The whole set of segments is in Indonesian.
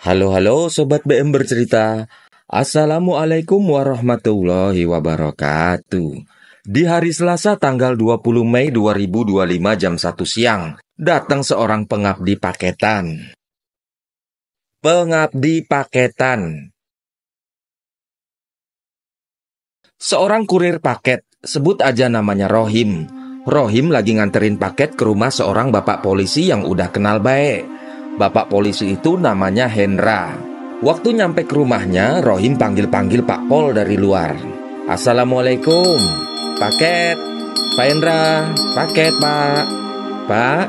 Halo Sobat BM bercerita. Assalamualaikum warahmatullahi wabarakatuh. Di hari Selasa tanggal 20 Mei 2025 jam 1 siang, datang seorang pengabdi paketan. Seorang kurir paket, sebut aja namanya Rohim. Rohim lagi nganterin paket ke rumah seorang bapak polisi yang udah kenal baik. Bapak polisi itu namanya Hendra. Waktu nyampe ke rumahnya, Rohim panggil-panggil Pak Pol dari luar. Assalamualaikum. Paket. Pak Hendra. Paket, Pak. Pak.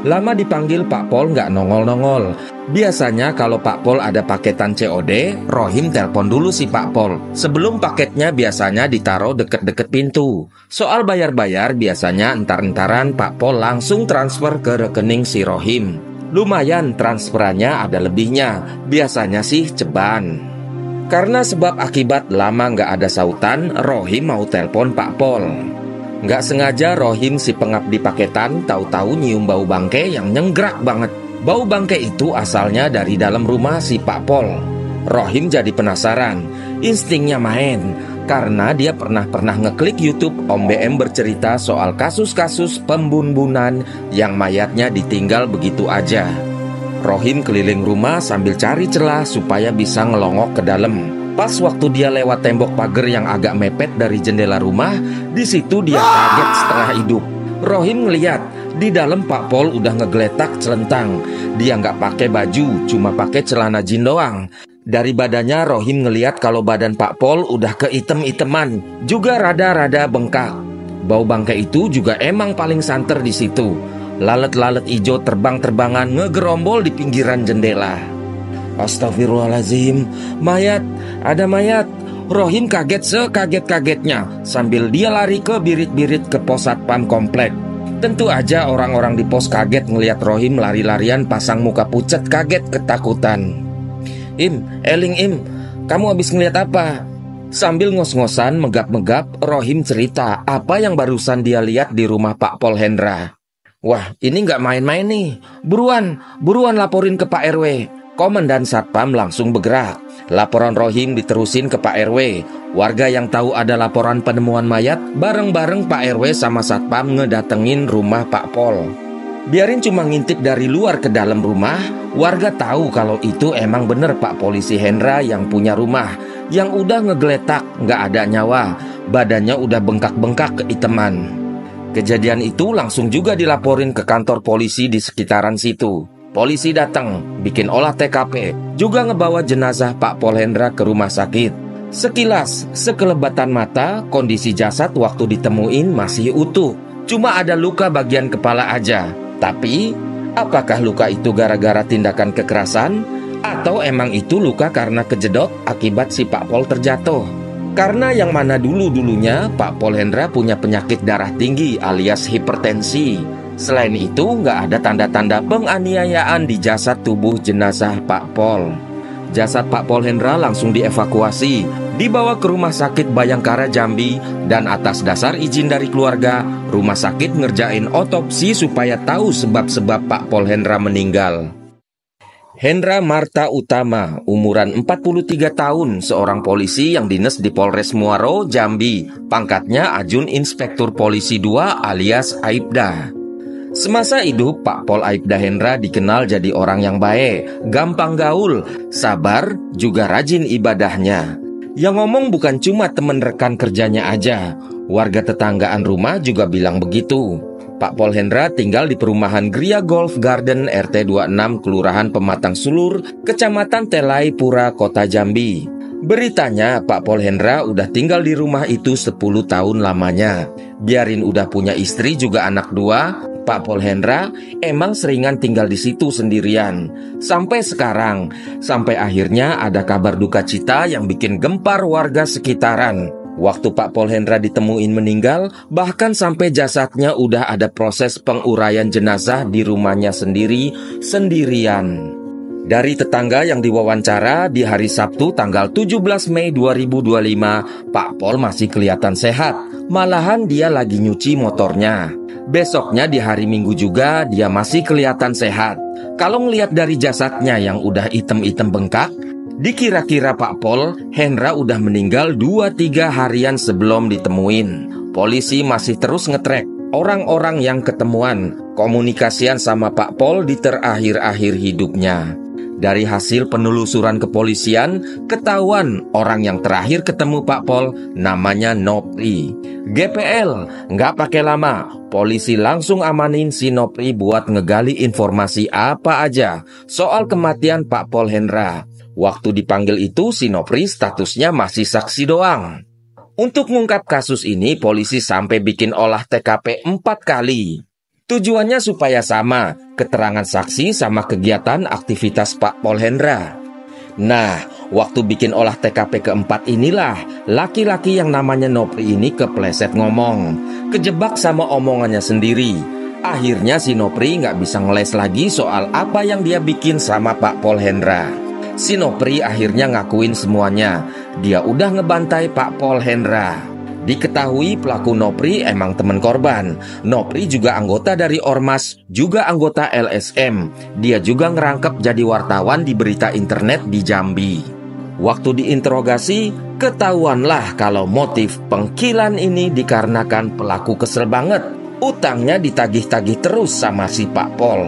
Lama dipanggil Pak Pol nggak nongol-nongol. Biasanya kalau Pak Pol ada paketan COD, Rohim telepon dulu si Pak Pol. Sebelum paketnya biasanya ditaruh deket-deket pintu. Soal bayar-bayar biasanya entar-entaran Pak Pol langsung transfer ke rekening si Rohim. Lumayan transferannya ada lebihnya, biasanya sih ceban. Karena sebab akibat lama nggak ada sautan, Rohim mau telepon Pak Pol. Nggak sengaja Rohim si pengabdi paketan tahu-tahu nyium bau bangke yang nyenggrak banget. Bau bangke itu asalnya dari dalam rumah si Pak Pol. Rohim jadi penasaran, instingnya main. Karena dia pernah ngeklik YouTube Om BM bercerita soal kasus-kasus pembunbunan yang mayatnya ditinggal begitu aja. Rohim keliling rumah sambil cari celah supaya bisa ngelongok ke dalam. Pas waktu dia lewat tembok pagar yang agak mepet dari jendela rumah, di situ dia kaget setengah hidup. Rohim ngeliat di dalam Pak Pol udah ngegeletak celentang. Dia nggak pakai baju, cuma pakai celana jin doang. Dari badannya Rohim ngeliat kalau badan Pak Pol udah keitem-iteman, juga rada-rada bengkak. Bau bangkai itu juga emang paling santer di situ. Lalat-lalat ijo terbang-terbangan ngegerombol di pinggiran jendela. Astagfirullahaladzim, mayat, ada mayat. Rohim kaget sekaget-kagetnya sambil dia lari ke birit-birit ke pos satpam komplek. Tentu aja orang-orang di pos kaget ngeliat Rohim lari-larian pasang muka pucet kaget ketakutan. Im, kamu habis ngeliat apa? Sambil ngos-ngosan megap-megap, Rohim cerita apa yang barusan dia lihat di rumah Pak Pol Hendra. Wah, ini nggak main-main nih. Buruan laporin ke Pak RW. Komandan Satpam langsung bergerak. Laporan Rohim diterusin ke Pak RW. Warga yang tahu ada laporan penemuan mayat, bareng-bareng Pak RW sama Satpam ngedatengin rumah Pak Pol. Biarin cuma ngintip dari luar ke dalam rumah, warga tahu kalau itu emang bener Pak Polisi Hendra yang punya rumah, yang udah ngegeletak, nggak ada nyawa, badannya udah bengkak-bengkak keiteman. Kejadian itu langsung juga dilaporin ke kantor polisi di sekitaran situ. Polisi datang, bikin olah TKP, juga ngebawa jenazah Pak Pol Hendra ke rumah sakit. Sekilas, sekelebatan mata, kondisi jasad waktu ditemuin masih utuh, cuma ada luka bagian kepala aja. Tapi, apakah luka itu gara-gara tindakan kekerasan? Atau emang itu luka karena kejedot akibat si Pak Pol terjatuh? Karena yang mana dulunya Pak Pol Hendra punya penyakit darah tinggi alias hipertensi. Selain itu, nggak ada tanda-tanda penganiayaan di jasad tubuh jenazah Pak Pol. Jasad Pak Pol Hendra langsung dievakuasi, dibawa ke Rumah Sakit Bayangkara Jambi, dan atas dasar izin dari keluarga, rumah sakit ngerjain otopsi supaya tahu sebab-sebab Pak Pol Hendra meninggal. Hendra Marta Utama, umuran 43 tahun, seorang polisi yang dinas di Polres Muaro, Jambi. Pangkatnya Ajun Inspektur Polisi 2 alias Aibda. Semasa hidup, Pak Pol Aibda Hendra dikenal jadi orang yang baik, gampang gaul, sabar, juga rajin ibadahnya. Yang ngomong bukan cuma temen rekan kerjanya aja, warga tetanggaan rumah juga bilang begitu. Pak Pol Hendra tinggal di perumahan Gria Golf Garden RT 26 Kelurahan Pematang Sulur, Kecamatan Telai Pura, Kota Jambi. Beritanya Pak Pol Hendra udah tinggal di rumah itu 10 tahun lamanya. Biarin udah punya istri juga anak 2, Pak Pol Hendra emang seringan tinggal di situ sendirian. Sampai sekarang, sampai akhirnya ada kabar duka cita yang bikin gempar warga sekitaran. Waktu Pak Pol Hendra ditemuin meninggal, bahkan sampai jasadnya udah ada proses penguraian jenazah di rumahnya sendirian. Dari tetangga yang diwawancara di hari Sabtu tanggal 17 Mei 2025, Pak Pol masih kelihatan sehat. Malahan dia lagi nyuci motornya. Besoknya di hari Minggu juga dia masih kelihatan sehat. Kalau ngelihat dari jasadnya yang udah item-item bengkak, dikira-kira Pak Pol Hendra udah meninggal 2-3 harian sebelum ditemuin. Polisi masih terus ngetrek orang-orang yang ketemuan komunikasian sama Pak Pol di terakhir-akhir hidupnya. Dari hasil penelusuran kepolisian, ketahuan orang yang terakhir ketemu Pak Pol namanya Nopri. GPL, nggak pakai lama, polisi langsung amanin si Nopri buat ngegali informasi apa aja soal kematian Pak Pol Hendra. Waktu dipanggil itu, si Nopri statusnya masih saksi doang. Untuk mengungkap kasus ini, polisi sampai bikin olah TKP 4 kali. Tujuannya supaya sama keterangan saksi sama kegiatan aktivitas Pak Pol Hendra. Nah, waktu bikin olah TKP keempat inilah laki-laki yang namanya Nopri ini kepleset ngomong, kejebak sama omongannya sendiri. Akhirnya si Nopri nggak bisa ngeles lagi soal apa yang dia bikin sama Pak Pol Hendra. Si Nopri akhirnya ngakuin semuanya. Dia udah ngebantai Pak Pol Hendra. Diketahui pelaku Nopri emang teman korban. Nopri juga anggota dari Ormas, juga anggota LSM. Dia juga ngerangkep jadi wartawan di berita internet di Jambi. Waktu diinterogasi, ketahuanlah kalau motif pengkilan ini dikarenakan pelaku kesel banget. Utangnya ditagih-tagih terus sama si Pak Pol.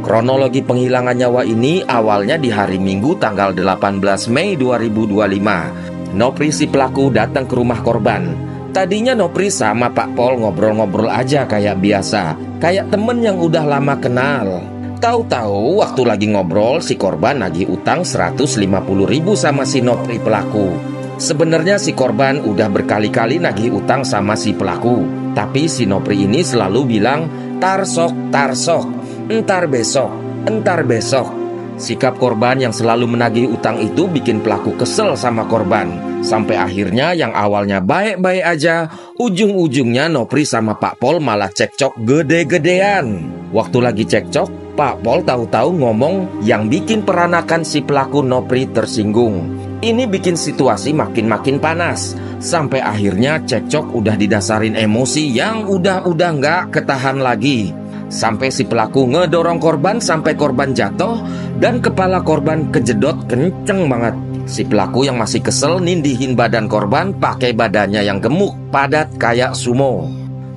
Kronologi penghilangan nyawa ini awalnya di hari Minggu tanggal 18 Mei 2025. Nopri si pelaku datang ke rumah korban. Tadinya Nopri sama Pak Pol ngobrol-ngobrol aja kayak biasa, kayak temen yang udah lama kenal. Tahu-tahu waktu lagi ngobrol, si korban nagih utang 150.000 sama si Nopri pelaku. Sebenarnya si korban udah berkali-kali nagih utang sama si pelaku, tapi si Nopri ini selalu bilang, tarsok, entar besok. Sikap korban yang selalu menagih utang itu bikin pelaku kesel sama korban. Sampai akhirnya yang awalnya baik-baik aja, ujung-ujungnya Nopri sama Pak Pol malah cekcok gede-gedean. Waktu lagi cekcok, Pak Pol tahu-tahu ngomong yang bikin peranakan si pelaku Nopri tersinggung. Ini bikin situasi makin panas. Sampai akhirnya cekcok udah didasarin emosi yang udah nggak ketahan lagi. Sampai si pelaku ngedorong korban sampai korban jatuh dan kepala korban kejedot kenceng banget. Si pelaku yang masih kesel nindihin badan korban pakai badannya yang gemuk padat kayak sumo.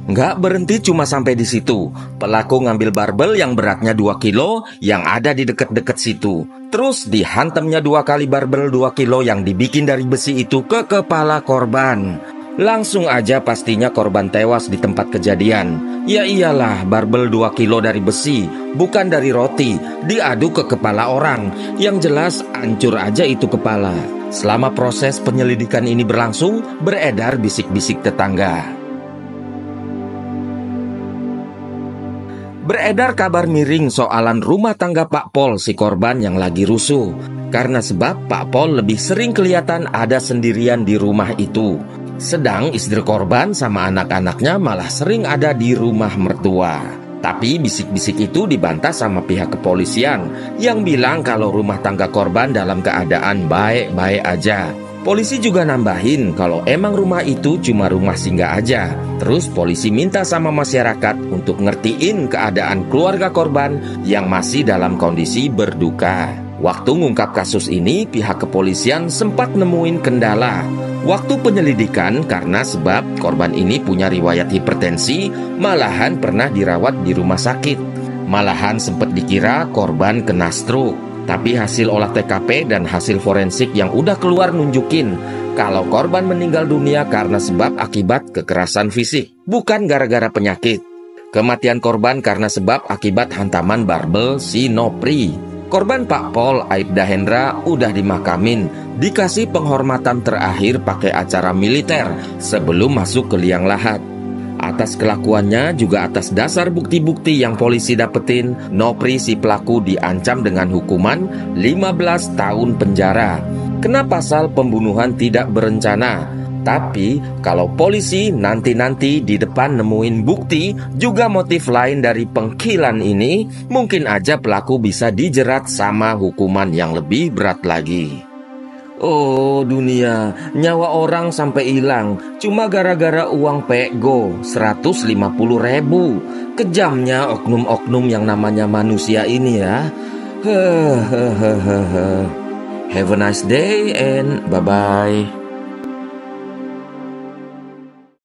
Nggak berhenti cuma sampai di situ. Pelaku ngambil barbel yang beratnya 2 kilo yang ada di deket-deket situ. Terus dihantamnya 2 kali barbel 2 kilo yang dibikin dari besi itu ke kepala korban. Langsung aja pastinya korban tewas di tempat kejadian. Ya iyalah, barbel 2 kilo dari besi, bukan dari roti, diadu ke kepala orang. Yang jelas hancur aja itu kepala. Selama proses penyelidikan ini berlangsung, beredar bisik-bisik tetangga. Beredar kabar miring soalan rumah tangga Pak Pol si korban yang lagi rusuh. Karena sebab Pak Pol lebih sering kelihatan ada sendirian di rumah itu. Sedang istri korban sama anak-anaknya malah sering ada di rumah mertua. Tapi bisik-bisik itu dibantah sama pihak kepolisian yang bilang kalau rumah tangga korban dalam keadaan baik-baik aja. Polisi juga nambahin kalau emang rumah itu cuma rumah singgah aja. Terus polisi minta sama masyarakat untuk ngertiin keadaan keluarga korban yang masih dalam kondisi berduka. Waktu ngungkap kasus ini, pihak kepolisian sempat nemuin kendala. Waktu penyelidikan karena sebab korban ini punya riwayat hipertensi, malahan pernah dirawat di rumah sakit. Malahan sempat dikira korban kena stroke. Tapi hasil olah TKP dan hasil forensik yang udah keluar nunjukin kalau korban meninggal dunia karena sebab akibat kekerasan fisik, bukan gara-gara penyakit. Kematian korban karena sebab akibat hantaman barbel si Nopri. Korban Pak Pol Aibda Hendra udah dimakamin, dikasih penghormatan terakhir pakai acara militer sebelum masuk ke liang lahat. Atas kelakuannya juga atas dasar bukti-bukti yang polisi dapetin, Nopri si pelaku diancam dengan hukuman 15 tahun penjara. Kena pasal pembunuhan tidak berencana. Tapi kalau polisi nanti-nanti di depan nemuin bukti juga motif lain dari pengkilan ini, mungkin aja pelaku bisa dijerat sama hukuman yang lebih berat lagi. Oh dunia, nyawa orang sampai hilang cuma gara-gara uang pego 150.000. Kejamnya oknum-oknum yang namanya manusia ini ya. Have a nice day and bye-bye.